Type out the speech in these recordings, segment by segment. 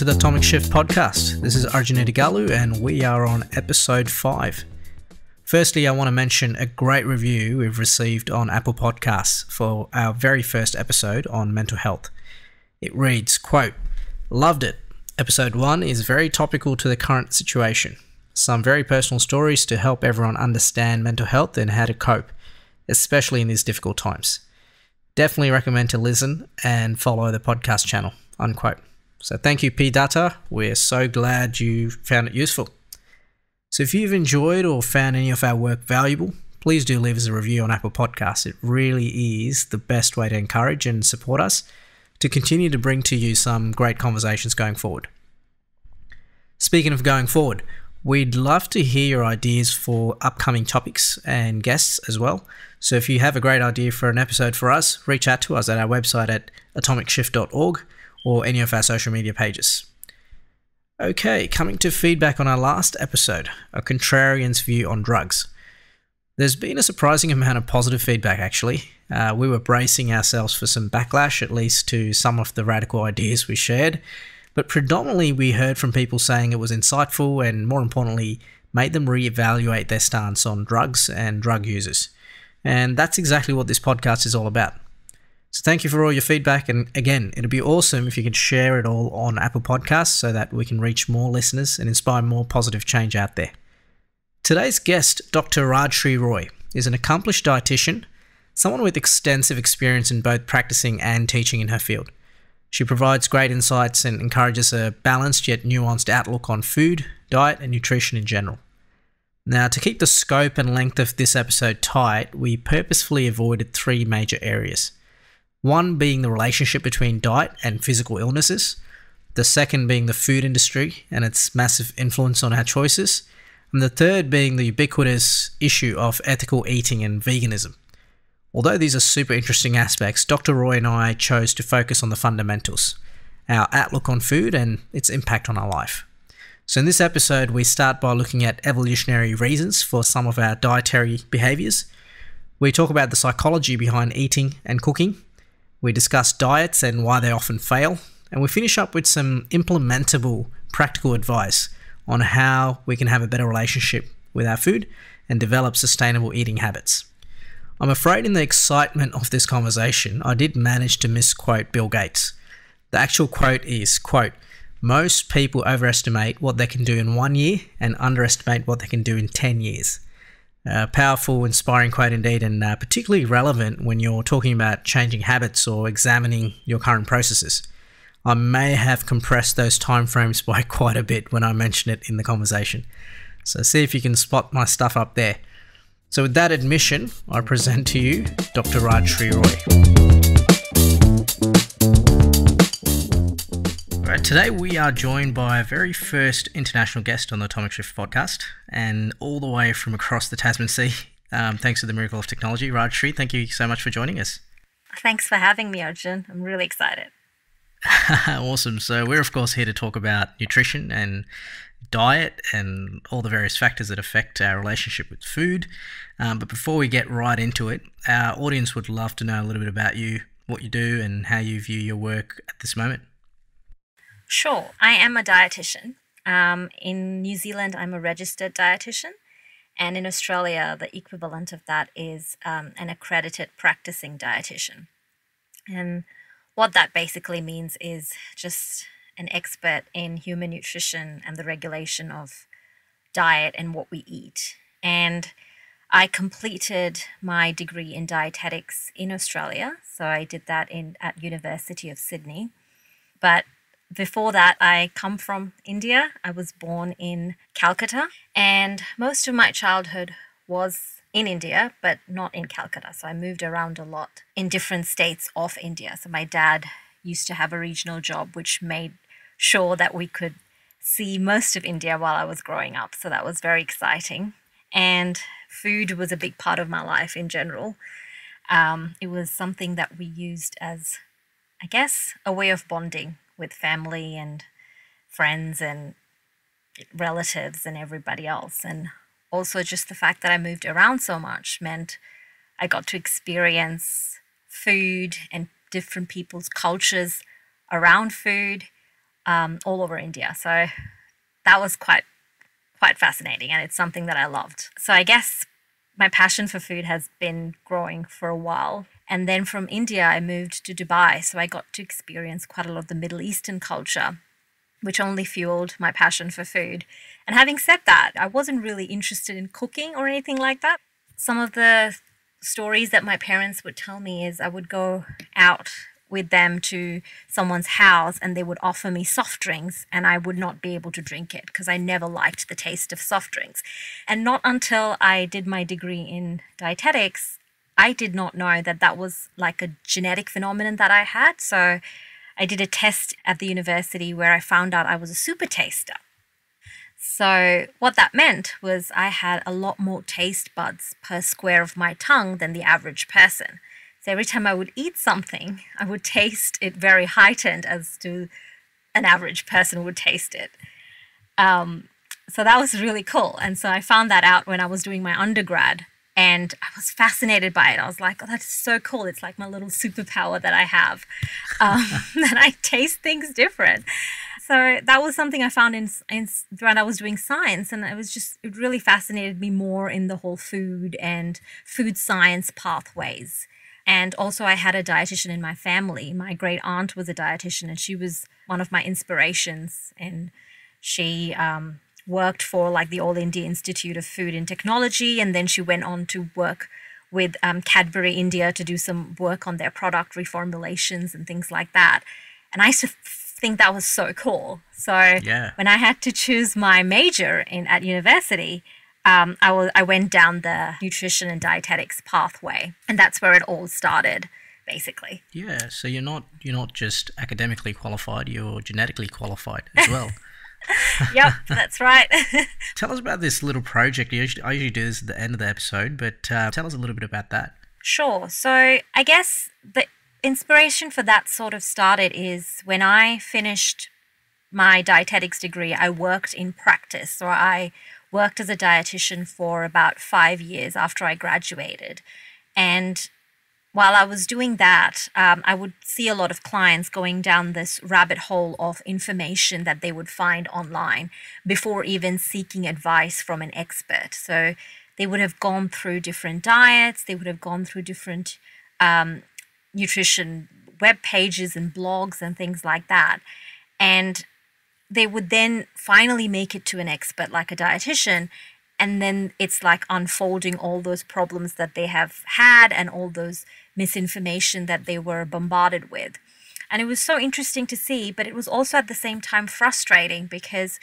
to the Atomic Shift podcast. This is Arjun Edigalu and we are on episode 5. Firstly, I want to mention a great review we've received on Apple Podcasts for our very first episode on mental health. It reads, quote, "Loved it. Episode 1 is very topical to the current situation. Some very personal stories to help everyone understand mental health and how to cope, especially in these difficult times. Definitely recommend to listen and follow the podcast channel," unquote. So thank you, P-Data. We're so glad you found it useful. So if you've enjoyed or found any of our work valuable, please do leave us a review on Apple Podcasts. It really is the best way to encourage and support us to continue to bring to you some great conversations going forward. Speaking of going forward, we'd love to hear your ideas for upcoming topics and guests as well. So if you have a great idea for an episode for us, reach out to us at our website at atomicshift.org or any of our social media pages. Okay, coming to feedback on our last episode, A Contrarian's View on Drugs. There's been a surprising amount of positive feedback actually. We were bracing ourselves for some backlash, at least to some of the radical ideas we shared, but predominantly we heard from people saying it was insightful and, more importantly, made them reevaluate their stance on drugs and drug users. And that's exactly what this podcast is all about. So thank you for all your feedback, and again, it'd be awesome if you could share it all on Apple Podcasts so that we can reach more listeners and inspire more positive change out there. Today's guest, Dr. Rajshree Roy, is an accomplished dietitian, someone with extensive experience in both practicing and teaching in her field. She provides great insights and encourages a balanced yet nuanced outlook on food, diet, and nutrition in general. Now, to keep the scope and length of this episode tight, we purposefully avoided 3 major areas. One being the relationship between diet and physical illnesses, the second being the food industry and its massive influence on our choices, and the third being the ubiquitous issue of ethical eating and veganism. Although these are super interesting aspects, Dr. Roy and I chose to focus on the fundamentals, our outlook on food and its impact on our life. So in this episode, we start by looking at evolutionary reasons for some of our dietary behaviors. We talk about the psychology behind eating and cooking. We discuss diets and why they often fail, and we finish up with some implementable practical advice on how we can have a better relationship with our food and develop sustainable eating habits. I'm afraid in the excitement of this conversation, I did manage to misquote Bill Gates. The actual quote is, quote, "Most people overestimate what they can do in 1 year and underestimate what they can do in 10 years. Powerful, inspiring quote indeed, and particularly relevant when you're talking about changing habits or examining your current processes. I may have compressed those timeframes by quite a bit when I mention it in the conversation. So see if you can spot my stuff up there. So with that admission, I present to you Dr. Rajshree Roy. Right, today we are joined by a very first international guest on the Atomic Shift podcast, and all the way from across the Tasman Sea, thanks to the miracle of technology. Rajshree, thank you so much for joining us. Thanks for having me, Arjun. I'm really excited. Awesome. So we're of course here to talk about nutrition and diet and all the various factors that affect our relationship with food. But before we get right into it, our audience would love to know a little bit about you, what you do, and how you view your work at this moment. Sure. I am a dietitian. In New Zealand, I'm a registered dietitian. And in Australia, the equivalent of that is an accredited practicing dietitian. And what that basically means is just an expert in human nutrition and the regulation of diet and what we eat. And I completed my degree in dietetics in Australia. So I did that at University of Sydney. But before that, I come from India. I was born in Calcutta, and most of my childhood was in India, but not in Calcutta. So I moved around a lot in different states of India. So my dad used to have a regional job, which made sure that we could see most of India while I was growing up. So that was very exciting. And food was a big part of my life in general. It was something that we used as, I guess, a way of bonding with family and friends and relatives and everybody else. And also just the fact that I moved around so much meant I got to experience food and different people's cultures around food, all over India. So that was quite fascinating, and it's something that I loved. So I guess my passion for food has been growing for a while. And then from India, I moved to Dubai. So I got to experience quite a lot of the Middle Eastern culture, which only fueled my passion for food. And having said that, I wasn't really interested in cooking or anything like that. Some of the stories that my parents would tell me is I would go out with them to someone's house and they would offer me soft drinks and I would not be able to drink it because I never liked the taste of soft drinks. And not until I did my degree in dietetics, I did not know that that was like a genetic phenomenon that I had. So I did a test at the university where I found out I was a super taster. So what that meant was I had a lot more taste buds per square of my tongue than the average person. So every time I would eat something, I would taste it very heightened as to an average person would taste it. So that was really cool. And so I found that out when I was doing my undergrad and I was fascinated by it. I was like, oh, that's so cool. It's like my little superpower that I have, that I taste things different. So that was something I found in when I was doing science, and it really fascinated me more in the whole food and food science pathways. And also I had a dietitian in my family. My great aunt was a dietitian and she was one of my inspirations. And she worked for like the All India Institute of Food and Technology. And then she went on to work with Cadbury India to do some work on their product reformulations and things like that. And I used to think that was so cool. So when I had to choose my major at university, I went down the nutrition and dietetics pathway, and that's where it all started, basically. Yeah, so you're not just academically qualified; you're genetically qualified as well. Yep, that's right. Tell us about this little project. I usually do this at the end of the episode, but tell us a little bit about that. Sure. So I guess the inspiration for that sort of started is when I finished my dietetics degree, I worked in practice. So I worked as a dietitian for about 5 years after I graduated. And while I was doing that, I would see a lot of clients going down this rabbit hole of information that they would find online before even seeking advice from an expert. So they would have gone through different diets, they would have gone through different nutrition web pages and blogs and things like that. And they would then finally make it to an expert like a dietitian. And then it's like unfolding all those problems that they have had and all those misinformation that they were bombarded with. And it was so interesting to see, but it was also at the same time frustrating because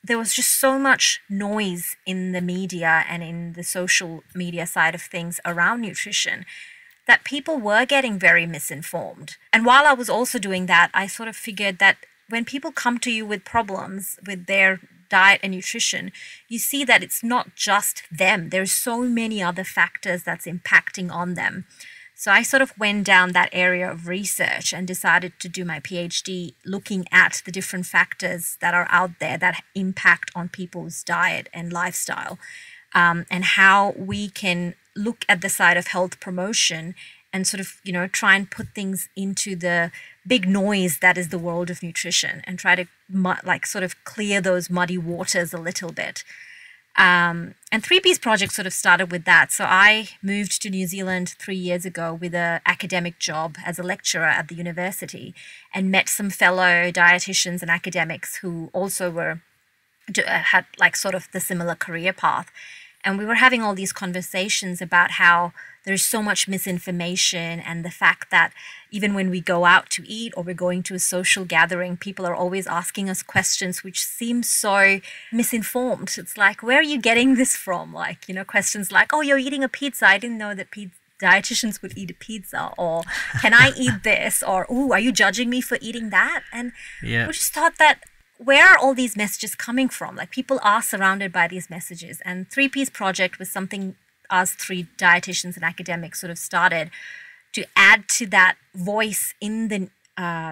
there was just so much noise in the media and in the social media side of things around nutrition that people were getting very misinformed. And while I was also doing that, I sort of figured that when people come to you with problems with their diet and nutrition, you see that it's not just them. There's so many other factors that's impacting on them. So I sort of went down that area of research and decided to do my PhD looking at the different factors that are out there that impact on people's diet and lifestyle, and how we can look at the side of health promotion and sort of, try and put things into the big noise that is the world of nutrition and try to sort of clear those muddy waters a little bit. And 3P's project sort of started with that. So I moved to New Zealand 3 years ago with an academic job as a lecturer at the university and met some fellow dietitians and academics who also had like sort of the similar career path. And we were having all these conversations about how there's so much misinformation and the fact that even when we go out to eat or we're going to a social gathering, people are always asking us questions which seem so misinformed. It's like, where are you getting this from? Like, questions like, oh, you're eating a pizza. I didn't know that dietitians would eat a pizza, or can I eat this? Or, oh, are you judging me for eating that? And we just thought that, where are all these messages coming from? Like, people are surrounded by these messages. And 3P's project was something us 3 dietitians and academics sort of started to add to that voice in the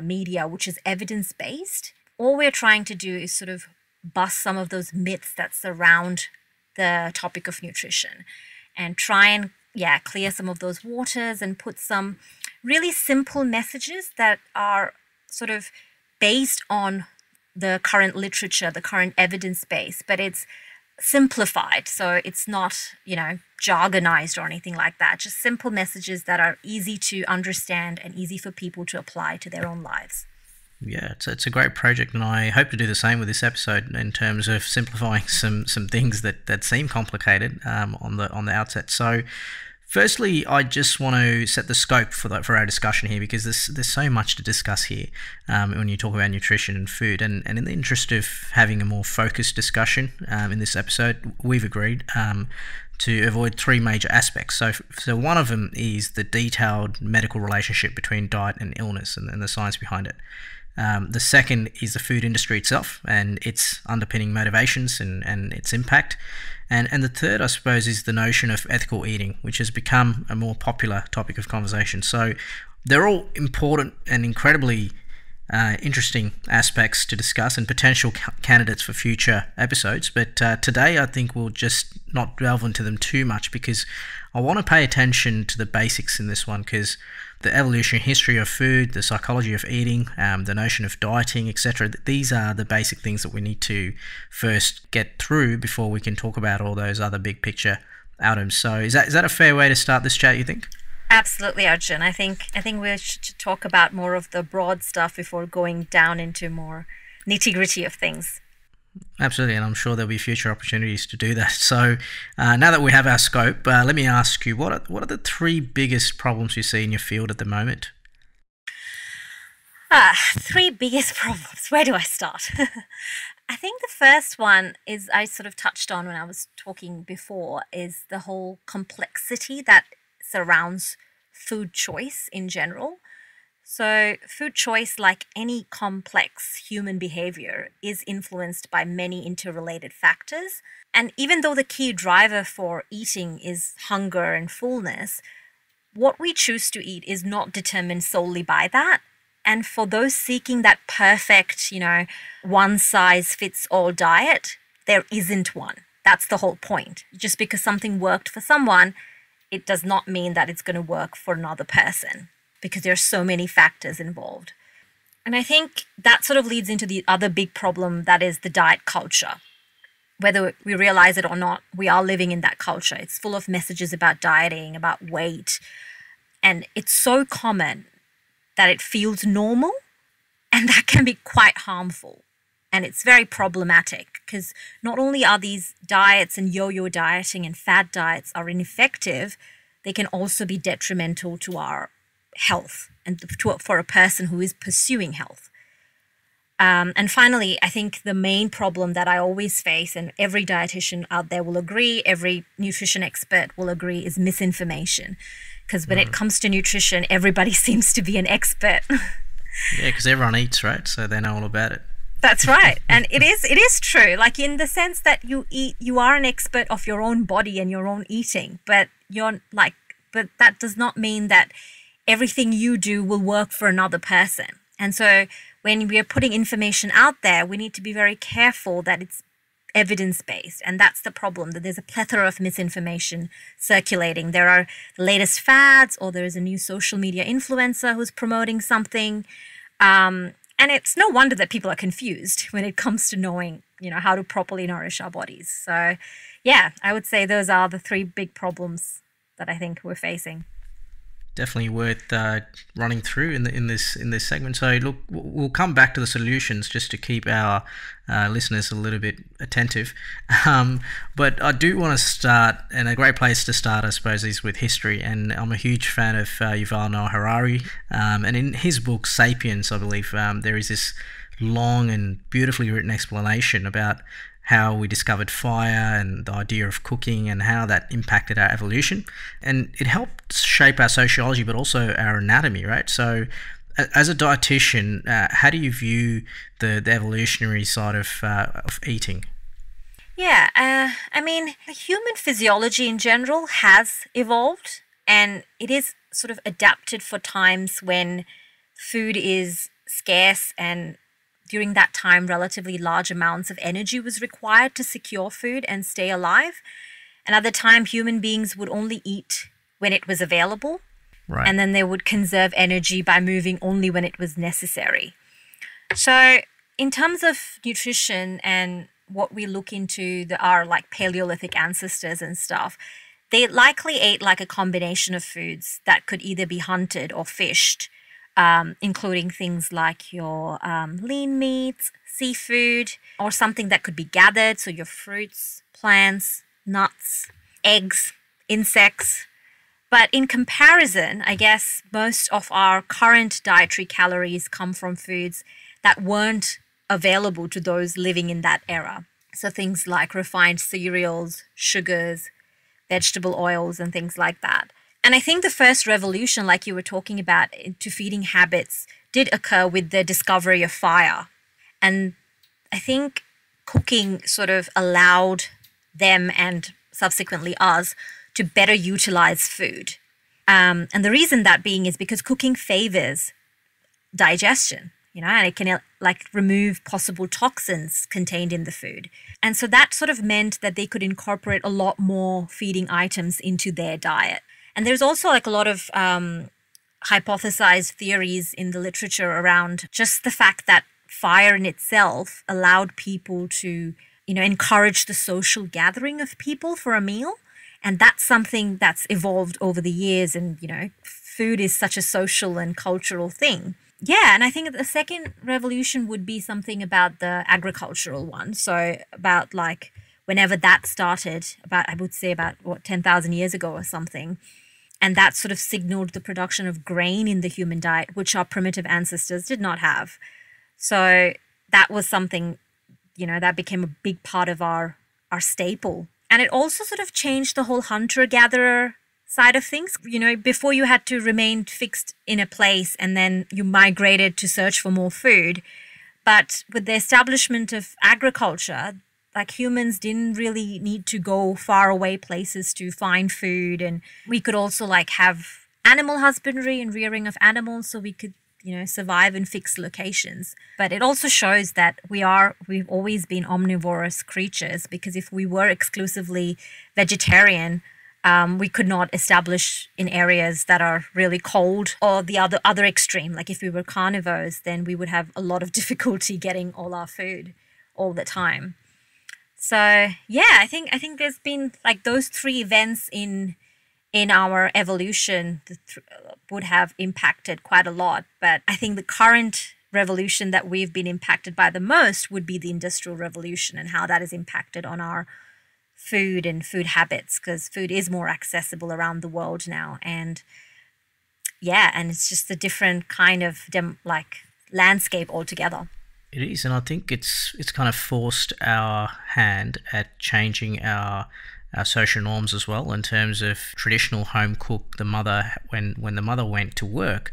media, which is evidence-based. All we're trying to do is sort of bust some of those myths that surround the topic of nutrition and try and, clear some of those waters and put some really simple messages that are sort of based on the current literature, the current evidence base, but it's simplified. So it's not, jargonized or anything like that. Just simple messages that are easy to understand and easy for people to apply to their own lives. Yeah, it's a great project, and I hope to do the same with this episode in terms of simplifying some things that seem complicated on the outset. So, firstly, I just want to set the scope for our discussion here, because there's so much to discuss here when you talk about nutrition and food. And in the interest of having a more focused discussion in this episode, we've agreed to avoid three major aspects. So one of them is the detailed medical relationship between diet and illness and the science behind it. The second is the food industry itself and its underpinning motivations and its impact. And the third, I suppose, is the notion of ethical eating, which has become a more popular topic of conversation. So they're all important and incredibly interesting aspects to discuss and potential candidates for future episodes. But today I think we'll just not delve into them too much, because I want to pay attention to the basics in this one, because the evolutionary history of food, the psychology of eating, the notion of dieting, etc. These are the basic things that we need to first get through before we can talk about all those other big picture items. So is that a fair way to start this chat, you think? Absolutely, Arjun. I think we should talk about more of the broad stuff before going down into more nitty-gritty of things. Absolutely, and I'm sure there'll be future opportunities to do that. So now that we have our scope, let me ask you, what are the three biggest problems you see in your field at the moment? Three biggest problems. Where do I start? I think the first one is, I sort of touched on when I was talking before, is the whole complexity that surrounds food choice in general. So food choice, like any complex human behavior, is influenced by many interrelated factors. And even though the key driver for eating is hunger and fullness, what we choose to eat is not determined solely by that. And for those seeking that perfect, one-size-fits-all diet, there isn't one. That's the whole point. Just because something worked for someone, it does not mean that it's going to work for another person, because there are so many factors involved. And I think that sort of leads into the other big problem, that is the diet culture. Whether we realize it or not, we are living in that culture. It's full of messages about dieting, about weight. And it's so common that it feels normal, and that can be quite harmful. And it's very problematic, because not only are these diets and yo-yo dieting and fad diets are ineffective, they can also be detrimental to our health and for a person who is pursuing health. And finally, I think the main problem that I always face, and every dietitian out there will agree, every nutrition expert will agree, is misinformation. Because when it comes to nutrition, everybody seems to be an expert. Yeah, because everyone eats, right? So they know all about it. That's right. And it is true, like in the sense that you are an expert of your own body and your own eating, but but that does not mean that everything you do will work for another person. And so when we are putting information out there, we need to be very careful that it's evidence-based. And that's the problem, that there's a plethora of misinformation circulating. There are the latest fads, or there is a new social media influencer who's promoting something. And it's no wonder that people are confused when it comes to knowing, how to properly nourish our bodies. So yeah, I would say those are the three big problems that I think we're facing. Definitely worth running through in this segment. So look, we'll come back to the solutions just to keep our listeners a little bit attentive. But I do want to start, and a great place to start, I suppose, is with history. And I'm a huge fan of Yuval Noah Harari. And in his book *Sapiens*, I believe there is this long and beautifully written explanation about how we discovered fire and the idea of cooking and how that impacted our evolution. And it helped shape our sociology, but also our anatomy, right? So as a dietitian, how do you view the evolutionary side of eating? Yeah, the human physiology in general has evolved, and it is sort of adapted for times when food is scarce, and during that time, relatively large amounts of energy was required to secure food and stay alive. And at the time, human beings would only eat when it was available. Right. And then they would conserve energy by moving only when it was necessary. So, in terms of nutrition and what we look into our like Paleolithic ancestors and stuff, they likely ate like a combination of foods that could either be hunted or fished, including things like your lean meats, seafood, or something that could be gathered. So, your fruits, plants, nuts, eggs, insects. But in comparison, I guess most of our current dietary calories come from foods that weren't available to those living in that era. So things like refined cereals, sugars, vegetable oils, and things like that. And I think the first revolution, like you were talking about, into feeding habits did occur with the discovery of fire. And I think cooking sort of allowed them and subsequently us to better utilize food. And the reason that being is because cooking favors digestion, and it can like remove possible toxins contained in the food. And so that sort of meant that they could incorporate a lot more feeding items into their diet. And there's also like a lot of hypothesized theories in the literature around just the fact that fire in itself allowed people to, encourage the social gathering of people for a meal. And that's something that's evolved over the years. And, food is such a social and cultural thing. Yeah, and I think the second revolution would be something about the agricultural one. So about like whenever that started, I would say about 10,000 years ago or something. And that sort of signaled the production of grain in the human diet, which our primitive ancestors did not have. So that was something, that became a big part of our staple. And it also sort of changed the whole hunter-gatherer side of things. Before you had to remain fixed in a place and then you migrated to search for more food. But with the establishment of agriculture, like humans didn't really need to go far away places to find food. And we could also like have animal husbandry and rearing of animals so we could, survive in fixed locations. But it also shows that we've always been omnivorous creatures, because if we were exclusively vegetarian, we could not establish in areas that are really cold, or the other extreme. Like if we were carnivores, then we would have a lot of difficulty getting all our food all the time. So yeah, I think there's been like those three events in our evolution would have impacted quite a lot. But I think the current revolution that we've been impacted by the most would be the Industrial Revolution, and how that has impacted on our food and food habits, because food is more accessible around the world now. And yeah, and it's just a different kind of landscape altogether. It is, and I think it's kind of forced our hand at changing our social norms as well, in terms of traditional home cook. The mother, when the mother went to work,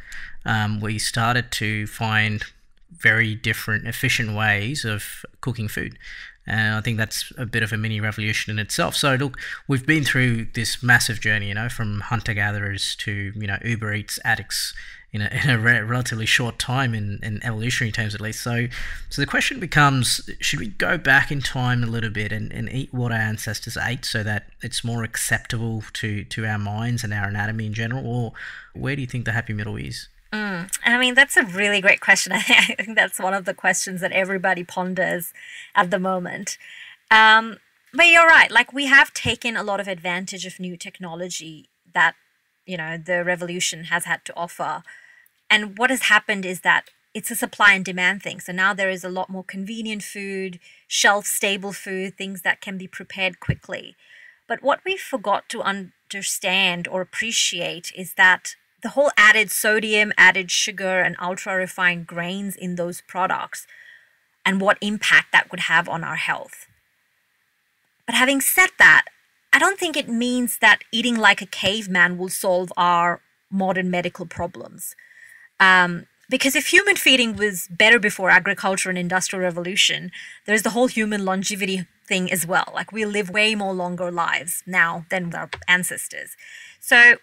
we started to find very different, efficient ways of cooking food. And I think that's a bit of a mini revolution in itself. So look, we've been through this massive journey, from hunter-gatherers to, Uber Eats addicts in a relatively short time, in evolutionary terms at least. So the question becomes, should we go back in time a little bit and eat what our ancestors ate so that it's more acceptable to our minds and our anatomy in general? Or where do you think the happy middle is? I mean, that's a really great question. I think that's one of the questions that everybody ponders at the moment. But you're right. Like, we have taken a lot of advantage of new technology that, the revolution has had to offer. And what has happened is that it's a supply and demand thing. So now there is a lot more convenient food, shelf-stable food, things that can be prepared quickly. But what we forgot to understand or appreciate is that the whole added sodium, added sugar, and ultra-refined grains in those products, and what impact that would have on our health. But having said that, I don't think it means that eating like a caveman will solve our modern medical problems. Because if human feeding was better before agriculture and industrial revolution, there's the whole human longevity thing as well. Like, we live way more longer lives now than our ancestors. So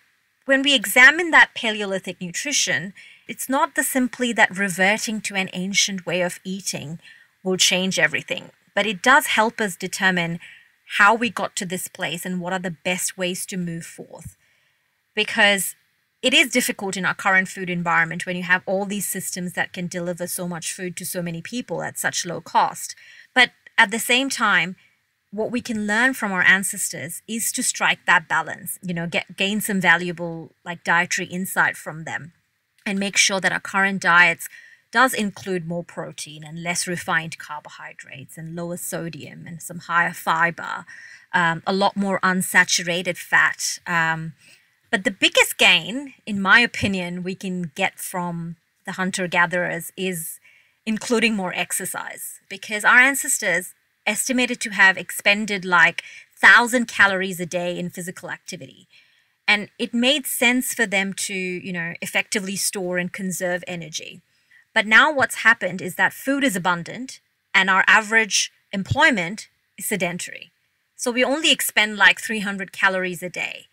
when we examine that Paleolithic nutrition, it's not simply that reverting to an ancient way of eating will change everything, but it does help us determine how we got to this place and what are the best ways to move forth. Because it is difficult in our current food environment when you have all these systems that can deliver so much food to so many people at such low cost. But at the same time, what we can learn from our ancestors is to strike that balance, gain some valuable like dietary insight from them and make sure that our current diets does include more protein and less refined carbohydrates and lower sodium and some higher fiber, a lot more unsaturated fat. But the biggest gain, in my opinion, we can get from the hunter-gatherers is including more exercise, because our ancestors estimated to have expended like 1,000 calories a day in physical activity. And it made sense for them to, effectively store and conserve energy. But now what's happened is that food is abundant and our average employment is sedentary. So we only expend like 300 calories a day.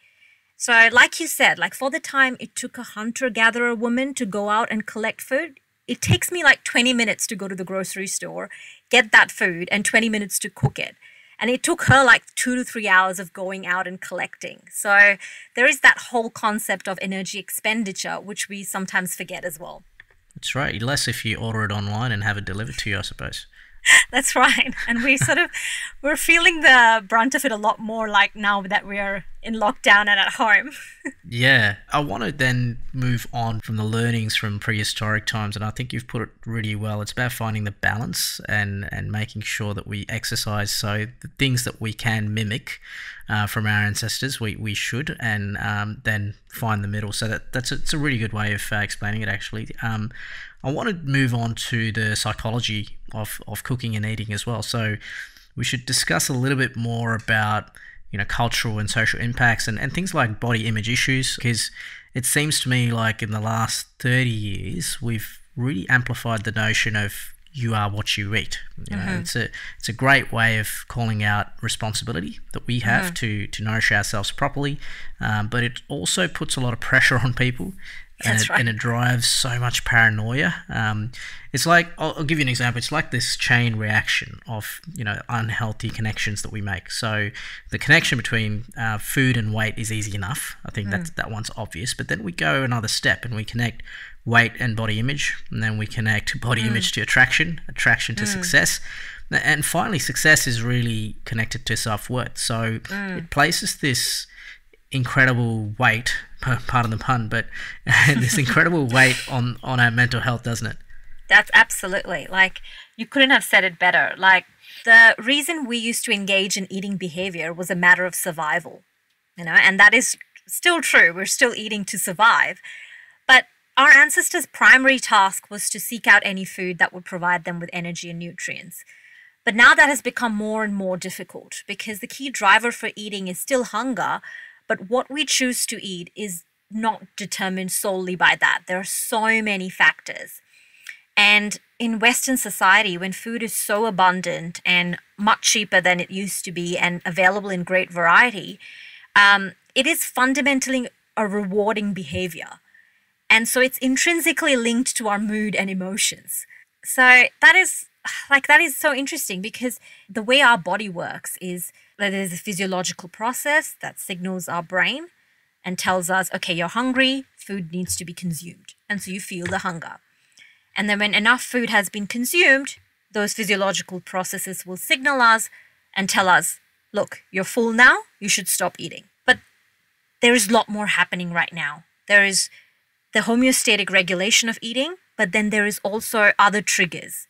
So like you said, like for the time it took a hunter-gatherer woman to go out and collect food, it takes me like 20 minutes to go to the grocery store, get that food, and 20 minutes to cook it. And it took her like 2 to 3 hours of going out and collecting. So there is that whole concept of energy expenditure, which we sometimes forget as well. That's right. Less if you order it online and have it delivered to you, I suppose. That's right. And we're feeling the brunt of it a lot more like now that we're in lockdown and at home. Yeah. I want to then move on from the learnings from prehistoric times, and I think you've put it really well. It's about finding the balance and making sure that we exercise. So the things that we can mimic from our ancestors, we should, and then find the middle. So it's a really good way of explaining it, actually. I want to move on to the psychology of cooking and eating as well. So we should discuss a little bit more about cultural and social impacts and things like body image issues, because it seems to me like in the last 30 years we've really amplified the notion of you are what you eat. It's a great way of calling out responsibility that we have to nourish ourselves properly, but it also puts a lot of pressure on people. And it drives so much paranoia. It's like, I'll give you an example. It's like this chain reaction of, unhealthy connections that we make. So the connection between food and weight is easy enough. I think that one's obvious. But then we go another step and we connect weight and body image. And then we connect body image to attraction to success. And finally, success is really connected to self-worth. So it places this incredible weight, pardon the pun, but this incredible weight on our mental health, doesn't it? That's absolutely, like, you couldn't have said it better. Like, the reason we used to engage in eating behavior was a matter of survival, and that is still true. We're still eating to survive. But our ancestors' primary task was to seek out any food that would provide them with energy and nutrients. But now that has become more and more difficult because the key driver for eating is still hunger. But what we choose to eat is not determined solely by that. There are so many factors. And in Western society, when food is so abundant and much cheaper than it used to be and available in great variety, it is fundamentally a rewarding behavior. And so it's intrinsically linked to our mood and emotions. So that is so interesting because the way our body works is that there's a physiological process that signals our brain and tells us, okay, you're hungry, food needs to be consumed. And so you feel the hunger. And then when enough food has been consumed, those physiological processes will signal us and tell us, look, you're full now, you should stop eating. But there is a lot more happening right now. There is the homeostatic regulation of eating, but then there is also other triggers.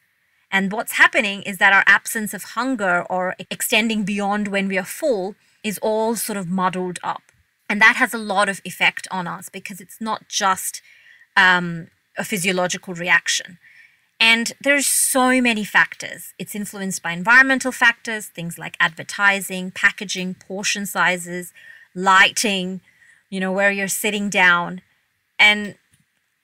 And what's happening is that our absence of hunger or extending beyond when we are full is all sort of muddled up. And that has a lot of effect on us because it's not just a physiological reaction. And there's so many factors. It's influenced by environmental factors, things like advertising, packaging, portion sizes, lighting, where you're sitting down. And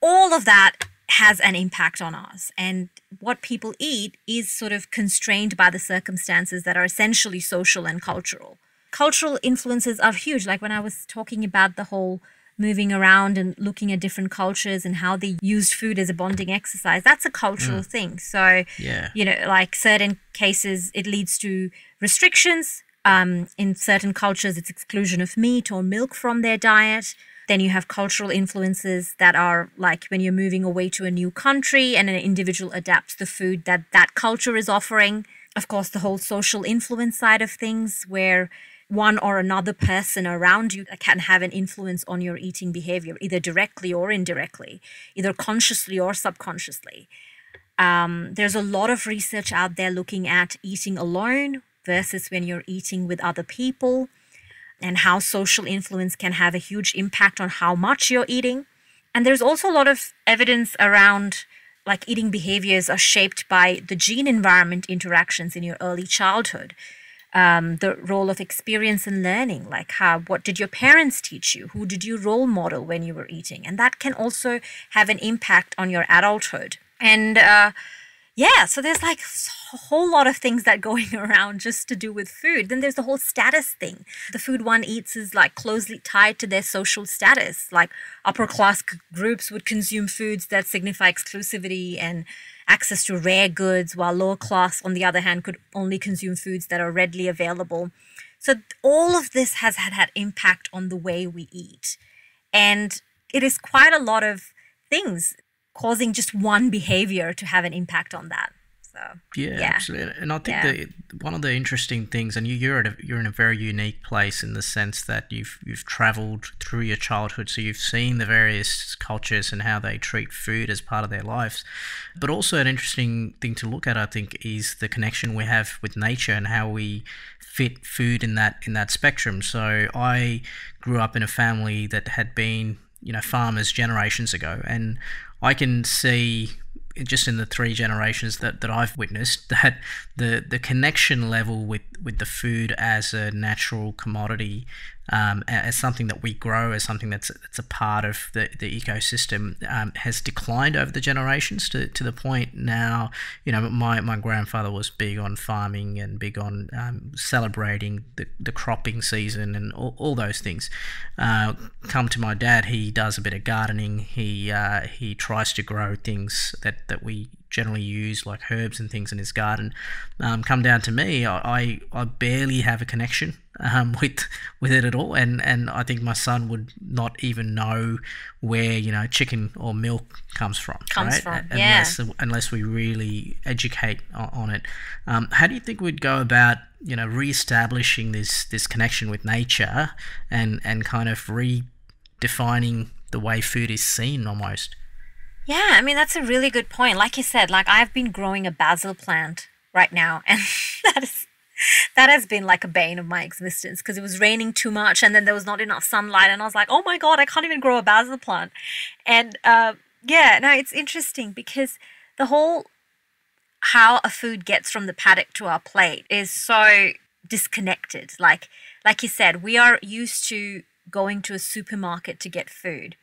all of that has an impact on us. And what people eat is sort of constrained by the circumstances that are essentially social and cultural. Cultural influences are huge. Like when I was talking about the whole moving around and looking at different cultures and how they used food as a bonding exercise, that's a cultural thing. So, like certain cases, it leads to restrictions. In certain cultures, it's exclusion of meat or milk from their diet. Then you have cultural influences that are like when you're moving away to a new country and an individual adapts the food that that culture is offering. Of course, the whole social influence side of things, where one or another person around you can have an influence on your eating behavior, either directly or indirectly, either consciously or subconsciously. There's a lot of research out there looking at eating alone versus when you're eating with other people, and how social influence can have a huge impact on how much you're eating. And there's also a lot of evidence around like eating behaviors are shaped by the gene environment interactions in your early childhood. The role of experience and learning, like what did your parents teach you? Who did you role model when you were eating? And that can also have an impact on your adulthood. And yeah, so there's like a whole lot of things that going around just to do with food. Then there's the whole status thing. The food one eats is like closely tied to their social status. Like upper class groups would consume foods that signify exclusivity and access to rare goods, while lower class, on the other hand, could only consume foods that are readily available. So all of this has had impact on the way we eat. And it is quite a lot of things causing just one behavior to have an impact on that. So yeah, absolutely. And I think that one of the interesting things, and you're in a very unique place in the sense that you've traveled through your childhood, so you've seen the various cultures and how they treat food as part of their lives. But also an interesting thing to look at, I think, is the connection we have with nature and how we fit food in that spectrum. So I grew up in a family that had been, farmers generations ago, and I can see just in the 3 generations that I've witnessed that the connection level with the food as a natural commodity, as something that we grow, as something that's a part of the ecosystem, has declined over the generations to the point now, my grandfather was big on farming and big on celebrating the cropping season and all those things. Come to my dad, he does a bit of gardening. He tries to grow things that we generally use, like herbs and things in his garden. Come down to me, I barely have a connection with it at all, and I think my son would not even know where chicken or milk comes from. Unless we really educate on it. How do you think we'd go about reestablishing this connection with nature and kind of redefining the way food is seen almost? Yeah, I mean, that's a really good point. Like you said, like I've been growing a basil plant right now, and that has been like a bane of my existence, because it was raining too much and then there was not enough sunlight, and I was like, oh my God, I can't even grow a basil plant. And it's interesting because the whole how a food gets from the paddock to our plate is so disconnected. Like you said, we are used to going to a supermarket to get food,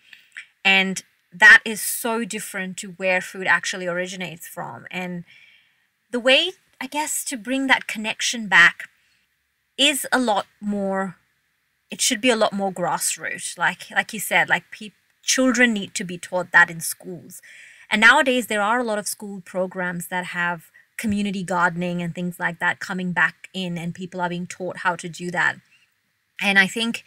and that is so different to where food actually originates from. And the way, I guess, to bring that connection back is a lot more, it should be a lot more grassroots. Like you said, children need to be taught that in schools. And nowadays there are a lot of school programs that have community gardening and things like that coming back in, and people are being taught how to do that. And I think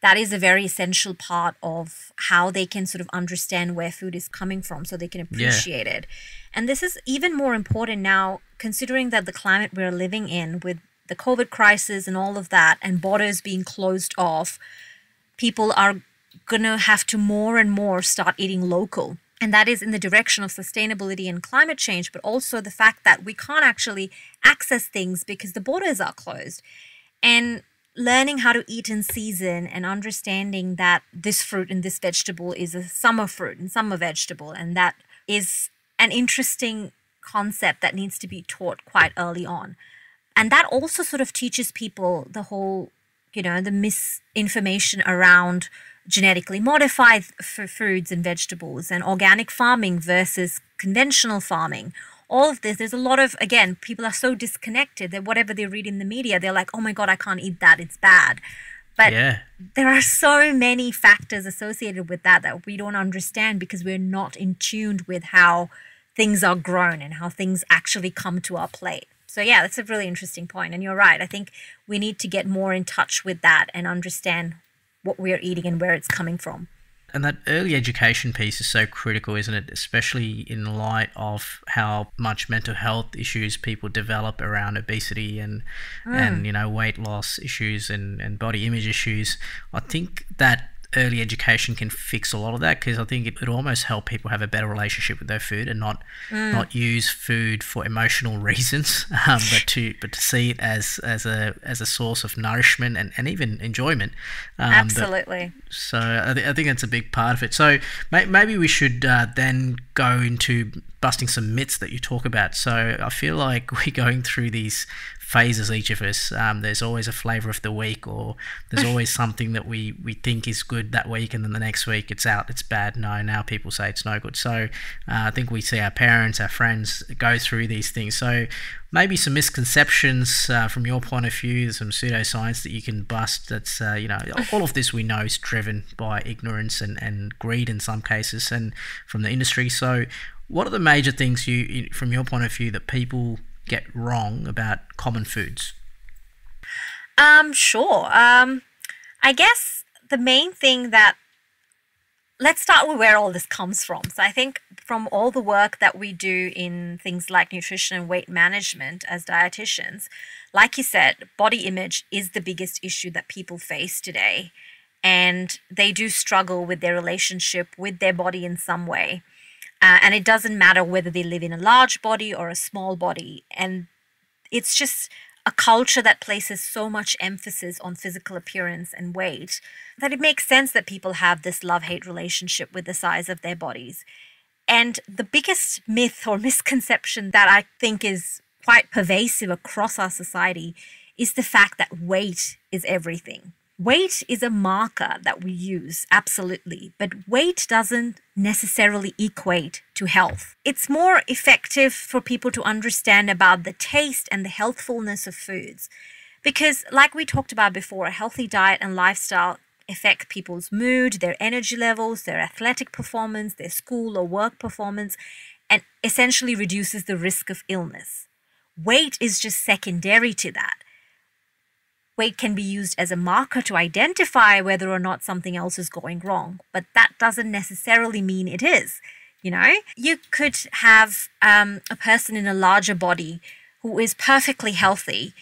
that is a very essential part of how they can sort of understand where food is coming from, so they can appreciate it. And this is even more important now, considering that the climate we're living in, with the COVID crisis and all of that, and borders being closed off, people are going to have to more and more start eating local. And that is in the direction of sustainability and climate change, but also the fact that we can't actually access things because the borders are closed. And learning how to eat in season and understanding that this fruit and this vegetable is a summer fruit and summer vegetable, and that is an interesting concept that needs to be taught quite early on. And that also sort of teaches people the whole, the misinformation around genetically modified foods and vegetables, and organic farming versus conventional farming. All of this, there's a lot of, again, people are so disconnected that whatever they read in the media, they're like, oh my God, I can't eat that, it's bad. But there are so many factors associated with that we don't understand, because we're not in tune with how things are grown and how things actually come to our plate. So yeah, that's a really interesting point. And you're right. I think we need to get more in touch with that and understand what we're eating and where it's coming from. And that early education piece is so critical, isn't it? Especially in light of how much mental health issues people develop around obesity and weight loss issues and body image issues. I think that early education can fix a lot of that, because I think it would almost help people have a better relationship with their food and not use food for emotional reasons, but to see it as a source of nourishment and even enjoyment. Absolutely. So I think that's a big part of it. So maybe we should then go into busting some myths that you talk about. So I feel like we're going through these phases, each of us. There's always a flavor of the week, or there's always something that we think is good that week, and then the next week it's out, it's bad. Now people say it's no good. So I think we see our parents, our friends go through these things. So maybe some misconceptions from your point of view, some pseudoscience that you can bust. That's all of this we know is driven by ignorance and greed in some cases, and from the industry. So what are the major things from your point of view, that people get wrong about common foods? Sure. I guess the main thing let's start with where all this comes from. So I think from all the work that we do in things like nutrition and weight management as dietitians, like you said, body image is the biggest issue that people face today. And they do struggle with their relationship with their body in some way. And it doesn't matter whether they live in a large body or a small body. And it's just a culture that places so much emphasis on physical appearance and weight that it makes sense that people have this love-hate relationship with the size of their bodies. And the biggest myth or misconception that I think is quite pervasive across our society is the fact that weight is everything. Weight is a marker that we use, absolutely, but weight doesn't necessarily equate to health. It's more effective for people to understand about the taste and the healthfulness of foods. Because like we talked about before, a healthy diet and lifestyle affect people's mood, their energy levels, their athletic performance, their school or work performance, and essentially reduces the risk of illness. Weight is just secondary to that. Weight can be used as a marker to identify whether or not something else is going wrong, but that doesn't necessarily mean it is. You could have a person in a larger body who is perfectly healthy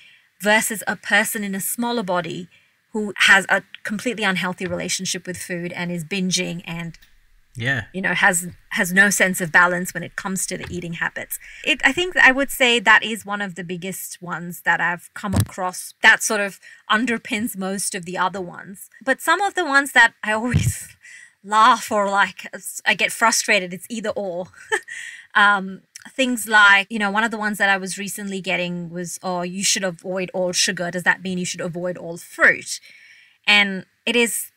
versus a person in a smaller body who has a completely unhealthy relationship with food and is binging and has no sense of balance when it comes to the eating habits. I think I would say that is one of the biggest ones that I've come across that sort of underpins most of the other ones. But some of the ones that I always laugh or I get frustrated, it's either or. Things like, one of the ones that I was recently getting was, you should avoid all sugar. Does that mean you should avoid all fruit? And it is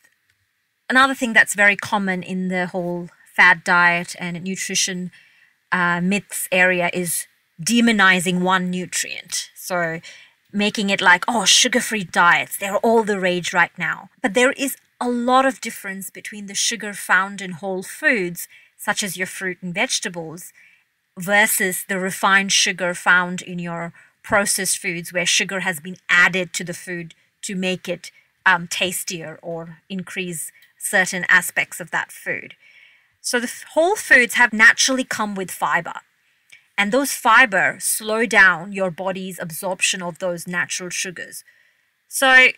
another thing that's very common in the whole fad diet and nutrition myths area is demonizing one nutrient. So making it like, sugar-free diets, they're all the rage right now. But there is a lot of difference between the sugar found in whole foods, such as your fruit and vegetables, versus the refined sugar found in your processed foods, where sugar has been added to the food to make it tastier or increase certain aspects of that food. So the whole foods have naturally come with fiber, and those fiber slow down your body's absorption of those natural sugars. So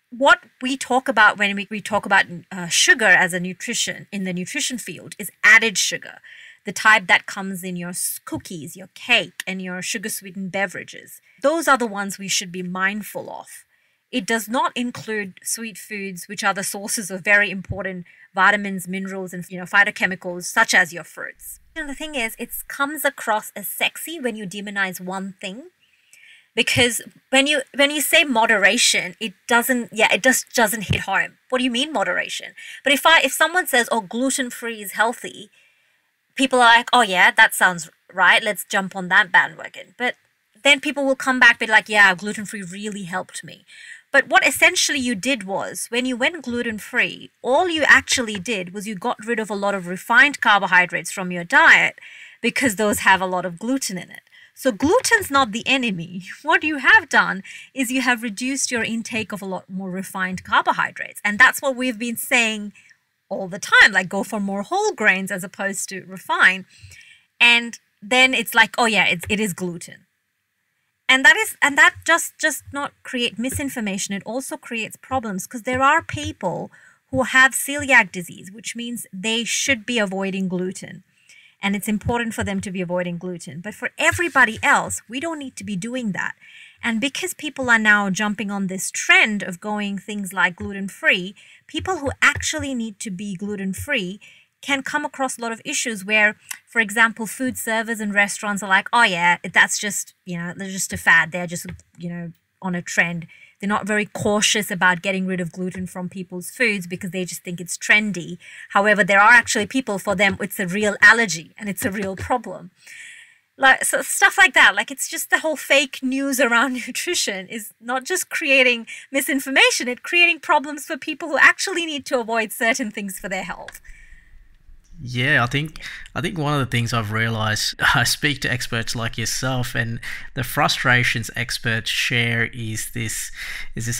what we talk about when we talk about sugar as a nutrition in the nutrition field is added sugar, the type that comes in your cookies, your cake, and your sugar-sweetened beverages. Those are the ones we should be mindful of. It does not include sweet foods, which are the sources of very important vitamins, minerals, and phytochemicals, such as your fruits. And the thing is, it comes across as sexy when you demonize one thing, because when you say moderation, it just doesn't hit home. What do you mean moderation? But if someone says, gluten-free is healthy, people are like, yeah, that sounds right. Let's jump on that bandwagon. But then people will come back and be like, yeah, gluten-free really helped me. But what essentially you did was, when you went gluten-free, all you actually did was you got rid of a lot of refined carbohydrates from your diet, because those have a lot of gluten in it. So gluten's not the enemy. What you have done is you have reduced your intake of a lot more refined carbohydrates. And that's what we've been saying all the time, like go for more whole grains as opposed to refine. And then it's like, oh yeah, it is gluten. And that just not create misinformation. It also creates problems because there are people who have celiac disease, which means they should be avoiding gluten. And it's important for them to be avoiding gluten. But for everybody else, we don't need to be doing that. And because people are now jumping on this trend of going things like gluten-free, people who actually need to be gluten-free can come across a lot of issues where, for example, food servers and restaurants are like, oh yeah, that's just, they're just a fad. They're just, on a trend. They're not very cautious about getting rid of gluten from people's foods because they just think it's trendy. However, there are actually people for them, it's a real allergy and it's a real problem. Like, so stuff like that. Like, it's just the whole fake news around nutrition is not just creating misinformation, it's creating problems for people who actually need to avoid certain things for their health. Yeah, I think one of the things I've realized, I speak to experts like yourself, and the frustrations experts share is this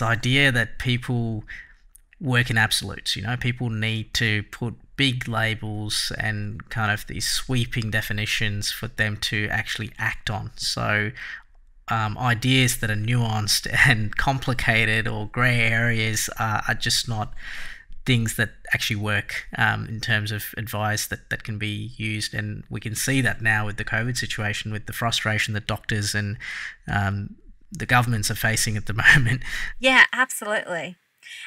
idea that people work in absolutes. People need to put big labels and kind of these sweeping definitions for them to actually act on. So ideas that are nuanced and complicated or grey areas are just not things that actually work in terms of advice that can be used. And we can see that now with the COVID situation, with the frustration that doctors and the governments are facing at the moment. Yeah, absolutely.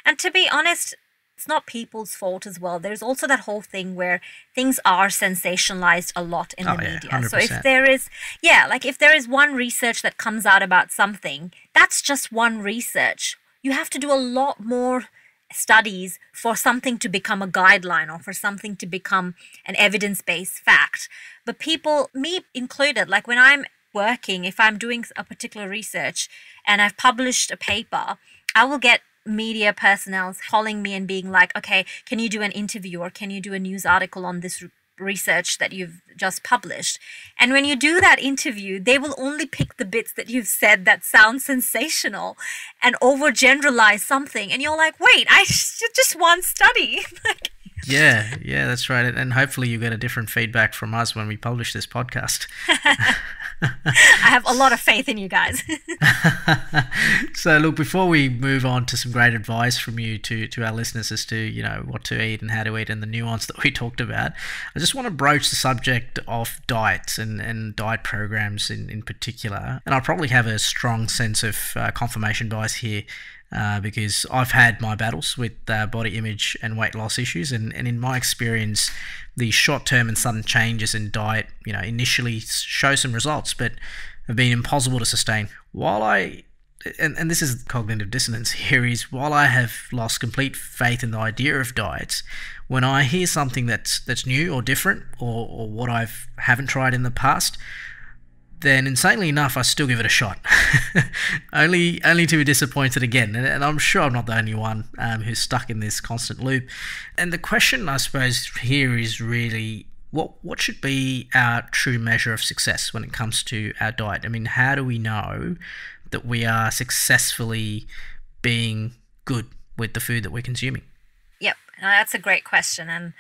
And to be honest, it's not people's fault as well. There's also that whole thing where things are sensationalized a lot in the media. 100%. So if there is one research that comes out about something, that's just one research. You have to do a lot more studies for something to become a guideline or for something to become an evidence-based fact. But people, me included, like when I'm working, if I'm doing a particular research and I've published a paper, I will get media personnel calling me and being like, okay, can you do an interview or can you do a news article on this research that you've just published? And when you do that interview, they will only pick the bits that you've said that sound sensational and overgeneralize something. And you're like, wait, I just one study. Yeah, that's right. And hopefully you get a different feedback from us when we publish this podcast. I have a lot of faith in you guys. So look, before we move on to some great advice from you to our listeners as to, what to eat and how to eat and the nuance that we talked about, I just want to broach the subject of diets and diet programs in particular. And I probably have a strong sense of confirmation bias here. Because I've had my battles with body image and weight loss issues, and in my experience, the short-term and sudden changes in diet, initially show some results, but have been impossible to sustain. And this is cognitive dissonance here, is while I have lost complete faith in the idea of diets, when I hear something that's new or different or what I haven't tried in the past, then insanely enough, I still give it a shot, only to be disappointed again. And I'm sure I'm not the only one who's stuck in this constant loop. And the question, I suppose, here is really, what should be our true measure of success when it comes to our diet? I mean, how do we know that we are successfully being good with the food that we're consuming? Yep, that's a great question. And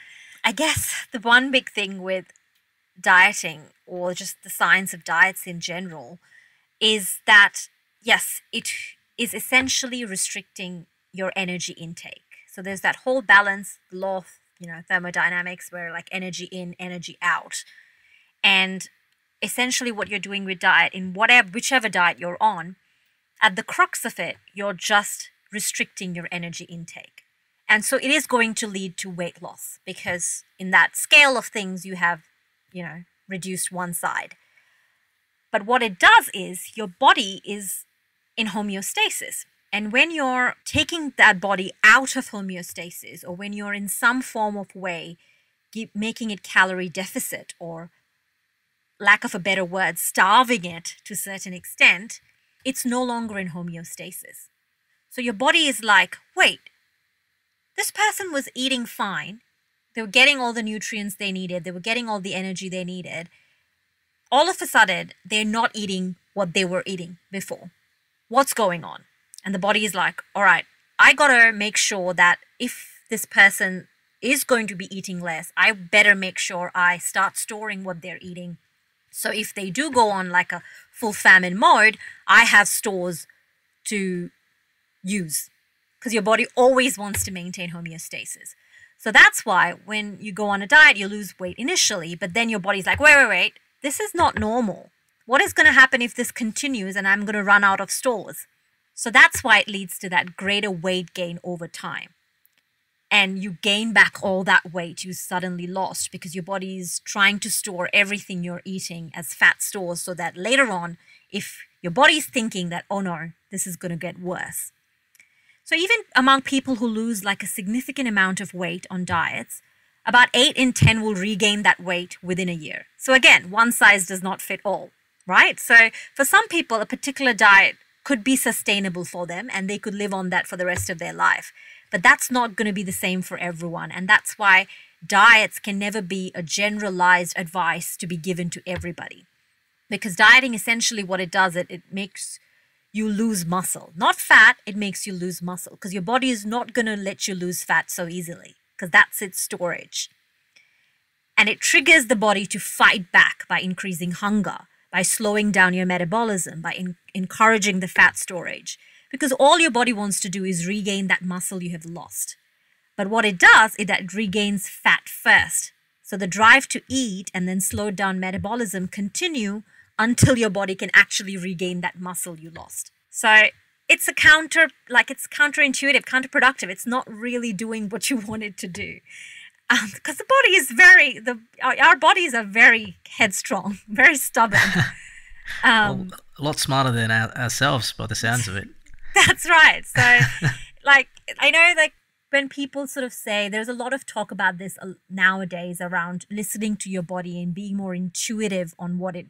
I guess the one big thing with dieting, or just the science of diets in general, is that yes, it is essentially restricting your energy intake. So there's that whole balance, law of thermodynamics, where like energy in, energy out. And essentially what you're doing with diet, in whichever diet you're on, at the crux of it, you're just restricting your energy intake. And so it is going to lead to weight loss, because in that scale of things you have reduced one side. But what it does is your body is in homeostasis. And when you're taking that body out of homeostasis, or when you're in some form of way making it calorie deficit, or lack of a better word, starving it to a certain extent, it's no longer in homeostasis. So your body is like, wait, this person was eating fine. They were getting all the nutrients they needed. They were getting all the energy they needed. all of a sudden they're not eating what they were eating before. What's going on? And the body is like, all right, I gotta make sure that if this person is going to be eating less, I better make sure I start storing what they're eating. So if they do go on like a full famine mode, I have stores to use, because your body always wants to maintain homeostasis. So that's why when you go on a diet, you lose weight initially, but then your body's like, wait, this is not normal. What is going to happen if this continues and I'm going to run out of stores? So that's why it leads to that greater weight gain over time. And you gain back all that weight you suddenly lost because your body is trying to store everything you're eating as fat stores so that later on, if your body's thinking that, oh no, this is going to get worse. So even among people who lose like a significant amount of weight on diets, about 8 in 10 will regain that weight within a year. So again, one size does not fit all, right? So for some people, a particular diet could be sustainable for them and they could live on that for the rest of their life. But that's not going to be the same for everyone. And that's why diets can never be a generalized advice to be given to everybody. Because dieting, essentially what it does, it makes you lose muscle. Not fat, it makes you lose muscle. Because your body is not going to let you lose fat so easily. Because that's its storage. And it triggers the body to fight back by increasing hunger, by slowing down your metabolism, by encouraging the fat storage. Because all your body wants to do is regain that muscle you have lost. But what it does is that it regains fat first. So the drive to eat and then slow down metabolism continue until your body can actually regain that muscle you lost. So it's it's counterintuitive, counterproductive. It's not really doing what you want it to do. Because the body is our bodies are very headstrong, very stubborn. Well, a lot smarter than ourselves by the sounds of it. That's right. So, I know, when people sort of say, there's a lot of talk about this nowadays around listening to your body and being more intuitive on what it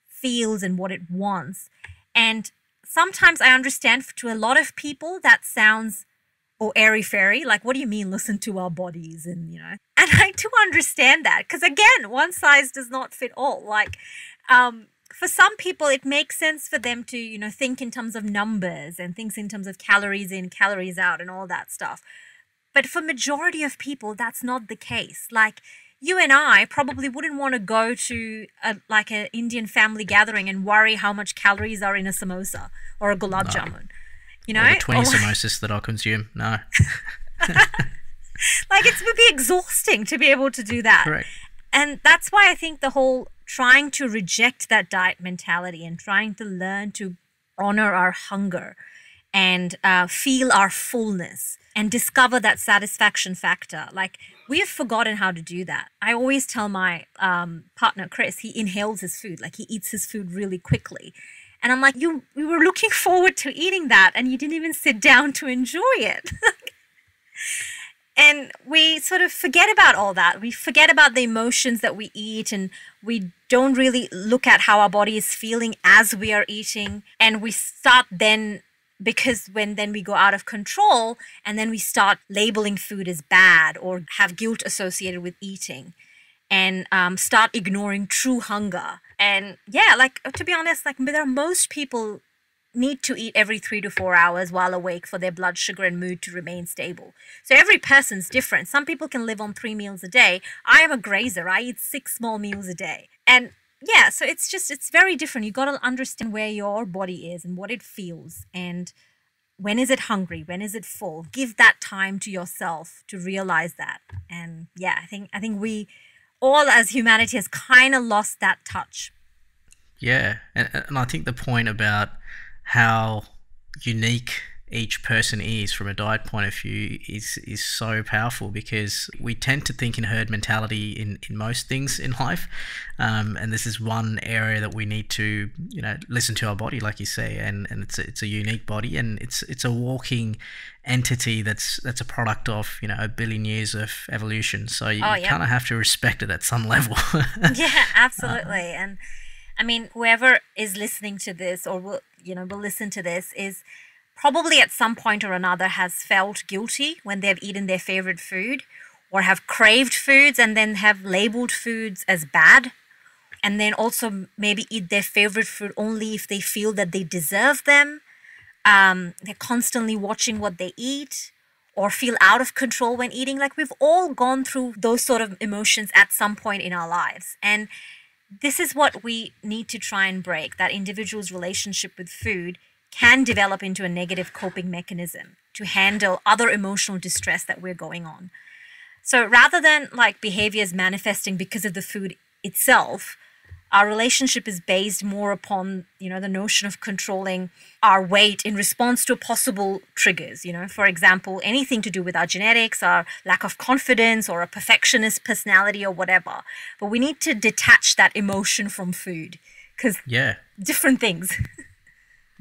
feels and what it wants. And sometimes I understand to a lot of people that sounds airy-fairy. Like, what do you mean listen to our bodies? And I do understand that because, again, one size does not fit all. For some people, it makes sense for them to, think in terms of numbers and things in terms of calories in, calories out and all that stuff. But for majority of people, that's not the case. Like, you and I probably wouldn't want to go to an Indian family gathering and worry how much calories are in a samosa or a gulab jamun. Or the 20 samosas that I consume. No. It would be exhausting to be able to do that. Correct. And that's why I think the whole trying to reject that diet mentality and trying to learn to honor our hunger and feel our fullness and discover that satisfaction factor. We have forgotten how to do that. I always tell my partner, Chris, he inhales his food. He eats his food really quickly. And I'm like, we were looking forward to eating that and you didn't even sit down to enjoy it. And we sort of forget about all that. We forget about the emotions that we eat and we don't really look at how our body is feeling as we are eating. And we start then, because then we go out of control and then we start labeling food as bad or have guilt associated with eating and start ignoring true hunger. And to be honest, most people need to eat every 3 to 4 hours while awake for their blood sugar and mood to remain stable. So every person's different. Some people can live on 3 meals a day. I am a grazer. I eat 6 small meals a day. And so it's very different. You got to understand where your body is and what it feels. And when is it hungry? When is it full? Give that time to yourself to realize that. And I think we all as humanity has kind of lost that touch. Yeah. And I think the point about how unique each person is from a diet point of view is so powerful, because we tend to think in herd mentality in most things in life, and this is one area that we need to listen to our body, like you say, and it's a unique body, and it's a walking entity that's a product of a billion years of evolution, so you kind of have to respect it at some level. Yeah, absolutely. And I mean, whoever is listening to this or will listen to this is probably at some point or another has felt guilty when they've eaten their favorite food or have craved foods and then have labeled foods as bad, and then also maybe eat their favorite food only if they feel that they deserve them. They're constantly watching what they eat or feel out of control when eating. Like we've all gone through those sort of emotions at some point in our lives. And this is what we need to try and break, that individual's relationship with food can develop into a negative coping mechanism to handle other emotional distress that we're going on. So rather than like behaviors manifesting because of the food itself, our relationship is based more upon, the notion of controlling our weight in response to possible triggers, for example, anything to do with our genetics, our lack of confidence, or a perfectionist personality or whatever. But we need to detach that emotion from food because different things.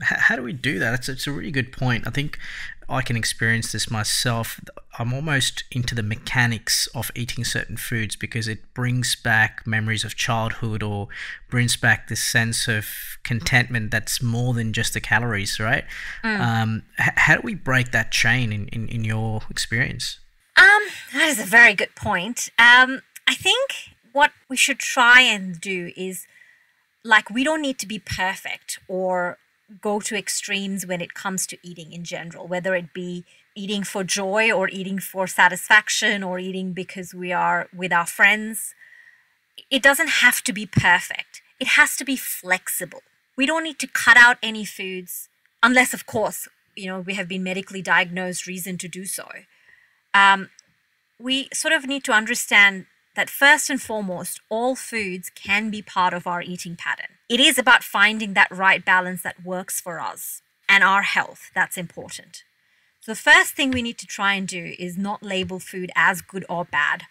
How do we do that? It's a really good point. I think I can experience this myself. I'm almost into the mechanics of eating certain foods because it brings back memories of childhood or brings back this sense of contentment that's more than just the calories, right? How do we break that chain in your experience? That is a very good point. I think what we should try and do is, like, we don't need to be perfect or go to extremes when it comes to eating in general, whether it be eating for joy or eating for satisfaction or eating because we are with our friends. It doesn't have to be perfect. It has to be flexible. We don't need to cut out any foods unless, of course, we have been medically diagnosed reason to do so. We sort of need to understand that first and foremost, all foods can be part of our eating pattern. It is about finding that right balance that works for us and our health. That's important. So the first thing we need to try and do is not label food as good or bad.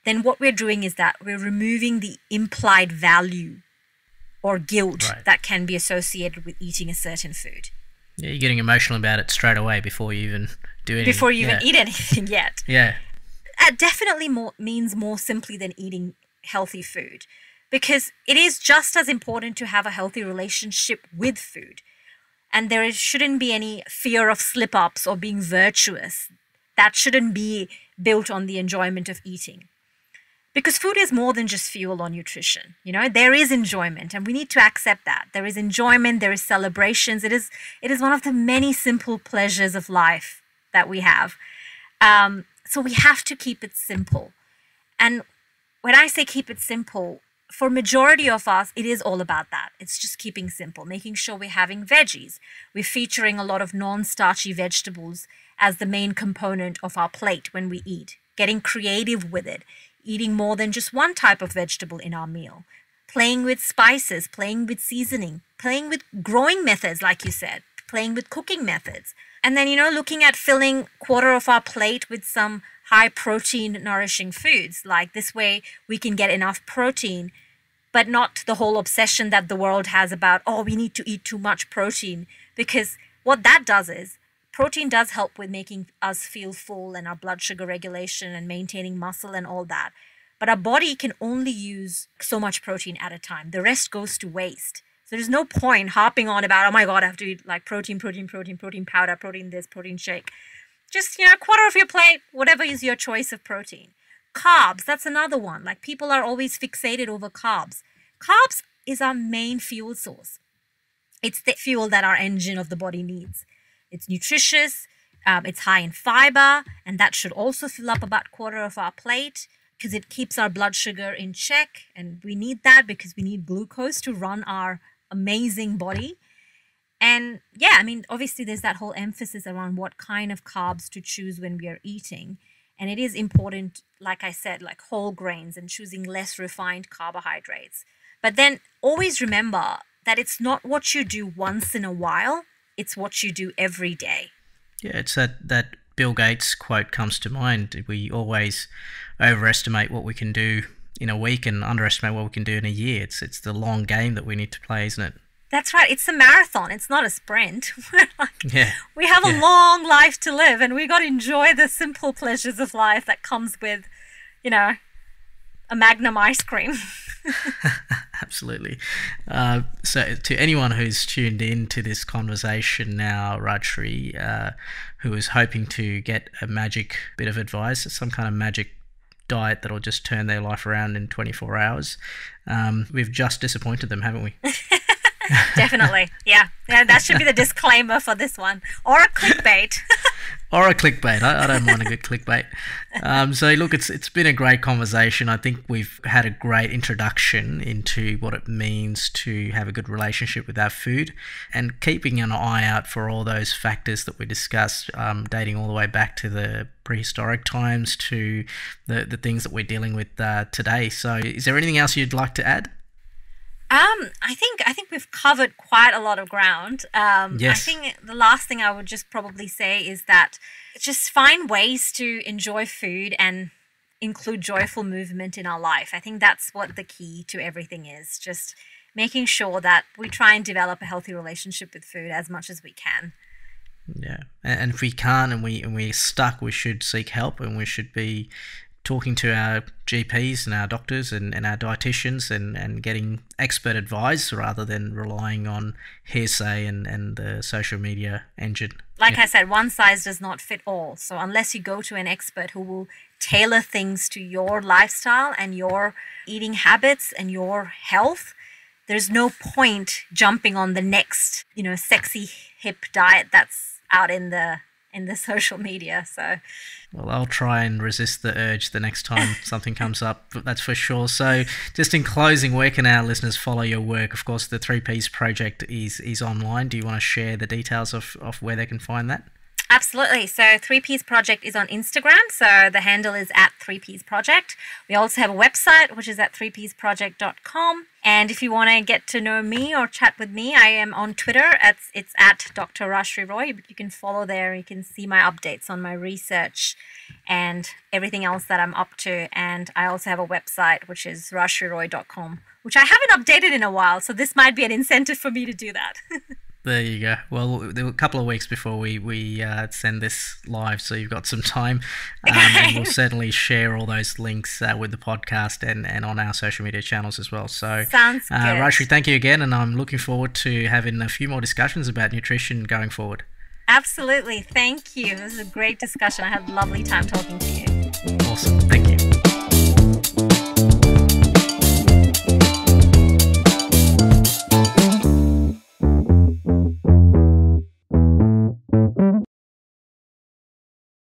Then what we're doing is that we're removing the implied value or guilt that can be associated with eating a certain food. Yeah, you're getting emotional about it straight away before you even do anything. Before you even eat anything yet. Yeah. It definitely means more simply than eating healthy food, because it is just as important to have a healthy relationship with food. And there shouldn't be any fear of slip-ups or being virtuous. That shouldn't be built on the enjoyment of eating. Because food is more than just fuel or nutrition. There is enjoyment, and we need to accept that. There is enjoyment, there is celebrations. It is one of the many simple pleasures of life that we have. So we have to keep it simple. And when I say keep it simple, for majority of us, it is all about that. It's just keeping simple, making sure we're having veggies. We're featuring a lot of non-starchy vegetables as the main component of our plate when we eat, getting creative with it, eating more than just one type of vegetable in our meal, playing with spices, playing with seasoning, playing with growing methods, like you said, playing with cooking methods. And then, looking at filling quarter of our plate with some high protein nourishing foods. Like this way we can get enough protein, but not the whole obsession that the world has about, we need to eat too much protein. Because what that does is protein does help with making us feel full and our blood sugar regulation and maintaining muscle and all that. But our body can only use so much protein at a time. The rest goes to waste. So there's no point harping on about, oh my God, I have to eat like protein powder, protein this, protein shake. Just, a quarter of your plate, whatever is your choice of protein. Carbs, that's another one. Like people are always fixated over carbs. Carbs is our main fuel source. It's the fuel that our engine of the body needs. It's nutritious, it's high in fiber, and that should also fill up about quarter of our plate because it keeps our blood sugar in check. And we need that because we need glucose to run our amazing body. And obviously there's that whole emphasis around what kind of carbs to choose when we are eating. And it is important, like I said, like whole grains and choosing less refined carbohydrates. But then always remember that it's not what you do once in a while, it's what you do every day. Yeah, it's that Bill Gates quote comes to mind. We always overestimate what we can do in a week and underestimate what we can do in a year. It's the long game that we need to play, isn't it? That's right. It's a marathon. It's not a sprint. We have a long life to live, and we got to enjoy the simple pleasures of life that comes with, a Magnum ice cream. Absolutely. So to anyone who's tuned in to this conversation now, Rajshri, who is hoping to get a magic bit of advice, some kind of magic diet that'll just turn their life around in 24 hours. We've just disappointed them, haven't we? Definitely. Yeah, that should be the disclaimer for this one. Or a clickbait. Or a clickbait. I don't mind a good clickbait. So look, it's been a great conversation. I think we've had a great introduction into what it means to have a good relationship with our food, and keeping an eye out for all those factors that we discussed, dating all the way back to the prehistoric times to the things that we're dealing with today. So is there anything else you'd like to add? I think we've covered quite a lot of ground. Yes. I think the last thing I would just probably say is that just find ways to enjoy food and include joyful movement in our life. I think that's what the key to everything is. Just making sure that we try and develop a healthy relationship with food as much as we can. Yeah, and if we can't and we're stuck, we should seek help, and we should be talking to our GPs and our doctors and our dietitians and getting expert advice rather than relying on hearsay and the social media engine. Like I said, one size does not fit all. So unless you go to an expert who will tailor things to your lifestyle and your eating habits and your health, there's no point jumping on the next, sexy hip diet that's out in the social media. So well, I'll try and resist the urge the next time something comes up, that's for sure. So just in closing, where can our listeners follow your work? Of course, the 3Ps Project is online. Do you want to share the details of where they can find that? Absolutely. So 3Ps Project is on Instagram. So the handle is at 3Ps Project. We also have a website, which is at 3psproject.com. And if you want to get to know me or chat with me, I am on Twitter. It's at Dr. Rashri Roy. You can follow there. You can see my updates on my research and everything else that I'm up to. And I also have a website, which is rashriroy.com, which I haven't updated in a while. So this might be an incentive for me to do that. There you go. Well, there were a couple of weeks before we send this live, so you've got some time. And we'll certainly share all those links with the podcast and on our social media channels as well. So, sounds good. Rashri, thank you again, and I'm looking forward to having a few more discussions about nutrition going forward. Absolutely. Thank you. This is a great discussion. I had a lovely time talking to you. Awesome. Thank you.